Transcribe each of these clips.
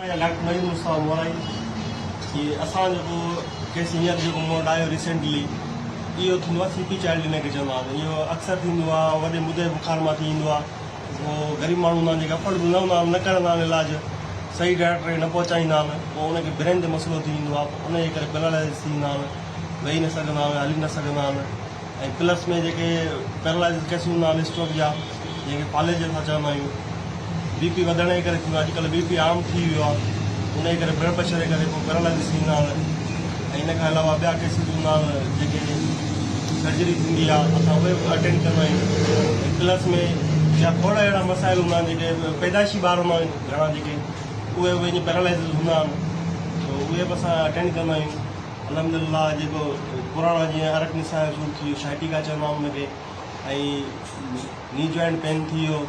Doctor Naveed Mustafa Morai कि असां जेको केस हींअर जेको मूं वटि आयो रिसेंटली इहो थींदो आहे CP चाइल्ड इन खे चवंदा आहिनि। इहो अक्सर थींदो आहे, वॾे मुदे बुखार मां थी ईंदो आहे। पोइ ग़रीब माण्हू हूंदा आहिनि जेके अफोर्ड न हूंदा आहिनि, न कंदा आहिनि इलाजु, सही डॉक्टर न पहुचाईंदा आहिनि, पोइ उनखे ब्रेन ते मसइलो थी ईंदो आहे। उनजे करे पैरालाइज़ थी ईंदा आहिनि, वेही न सघंदा आहिनि, हली न सघंदा आहिनि। ऐं प्लस में जेके पैरालाइज़ केसिस हूंदा आहिनि स्ट्रोक जा, जेके फाले जे असां चवंदा आहियूं, BP वधण जे करे थींदो आहे। अॼुकल्ह BP आम थी वियो आहे, उनजे करे ब्लड प्रेशर जे करे पोइ पैरालाइज़ थींदा आहिनि। ऐं इन खां अलावा ॿिया केसिस हूंदा आहिनि जेके सर्जरी थींदी आहे, असां उहे बि अटेंड कंदा आहियूं। ऐं प्लस में या थोरा अहिड़ा मसाइल हूंदा आहिनि जेके पैदाइशी ॿार हूंदा आहिनि घणा जेके उहे ईअं पैरालाइज़ हूंदा आहिनि, त उहे बि असां अटेंड कंदा आहियूं। अलहमदिल्ला जेको पुराणा जीअं अरक निसा जो सूरु थी वियो, शाइटिका चवंदा आहियूं उनखे, ऐं नी जॉइंट पेन थी वियो,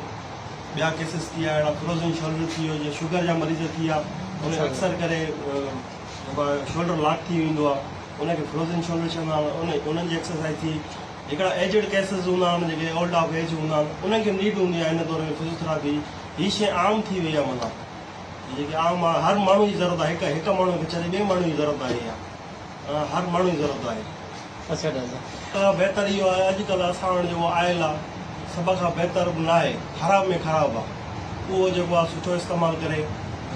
ॿिया केसिस थी विया अहिड़ा, फ्रोज़न शोल्डर थी वियो, जीअं शुगर जा मरीज़ थी विया, उन अक्सर करे शोल्डर लॉक थी वेंदो आहे, उनखे फ्रोज़न शोल्डर चवंदा आहिनि। उन्हनि जी एक्सरसाइज थी। हिकिड़ा एजड केसिस हूंदा आहिनि जेके ओल्ड ऑफ एज हूंदा आहिनि, उन्हनि खे नीड हूंदी आहे हिन दौर में फिज़ोथेरापी। हीअ शइ आम थी वई आहे, माना जेके आम आहे, हर माण्हू जी ज़रूरत आहे। हिकु माण्हू खे छॾे ॿिए माण्हू जी ज़रूरत आहे, इहा हर माण्हू जी ज़रूरत आहे। अच्छा दादा, बहितर इहो आहे अॼुकल्ह असां वटि जेको आयल आहे सभ खां बहितर न आहे, ख़राब में ख़राबु आहे। उहो जेको आहे सुठो इस्तेमालु करे,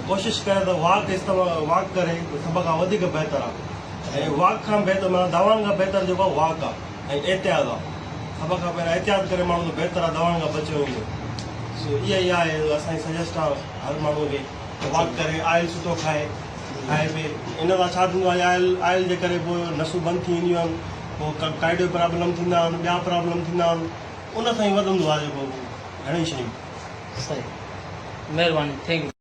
कोशिशि करे त वॉक करे सभ खां वधीक बहितर आहे। ऐं वॉक खां बहितर माना दवाउनि खां बहितर जेको आहे वॉक आहे ऐं एहतियात आहे। सभ खां पहिरियों एहतियात करे माण्हू त बहितर आहे, दवाउनि खां बचे वेंदो। सो इहा ई आहे असांजी सजेस्ट आहे हर माण्हूअ खे, वॉक करे, आयल सुठो खाए पिए। इन सां छा थींदो आहे, आयल जे करे पोइ नसूं बंदि थी वेंदियूं आहिनि, पोइ काइडो प्रॉब्लम थींदा आहिनि, ॿिया प्रॉब्लम थींदा आहिनि, उन सां ई वधंदो आहे जेको घणेई शयूं। सही, महिरबानी, थैंक यू।